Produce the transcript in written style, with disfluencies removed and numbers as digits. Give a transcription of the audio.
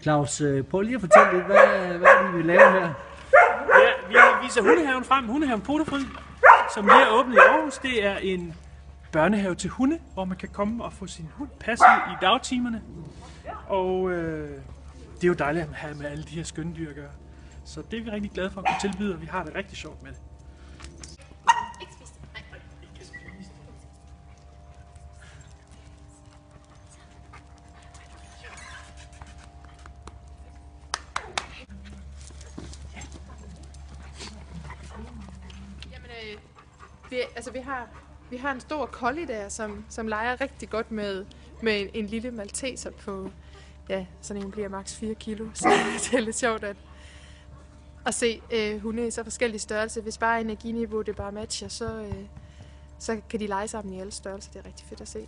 Claus, prøv lige at fortælle lidt, hvad vi vil lave her. Ja, vi viser hundehaven frem. Hundehaven Potefryd, som lige er åbnet i Aarhus. Det er en børnehave til hunde, hvor man kan komme og få sin hund passet i dagtimerne. Og det er jo dejligt at have med alle de her skønne dyr at gøre. Så det er vi rigtig glade for at kunne tilbyde, og vi har det rigtig sjovt med det. Vi har en stor collie der, som leger rigtig godt med en lille malteser på, ja, sådan en bliver maks 4 kilo. Så det er lidt sjovt at se hunde i så forskellige størrelser. Hvis bare energiniveau det bare matcher, så kan de lege sammen i alle størrelser. Det er rigtig fedt at se.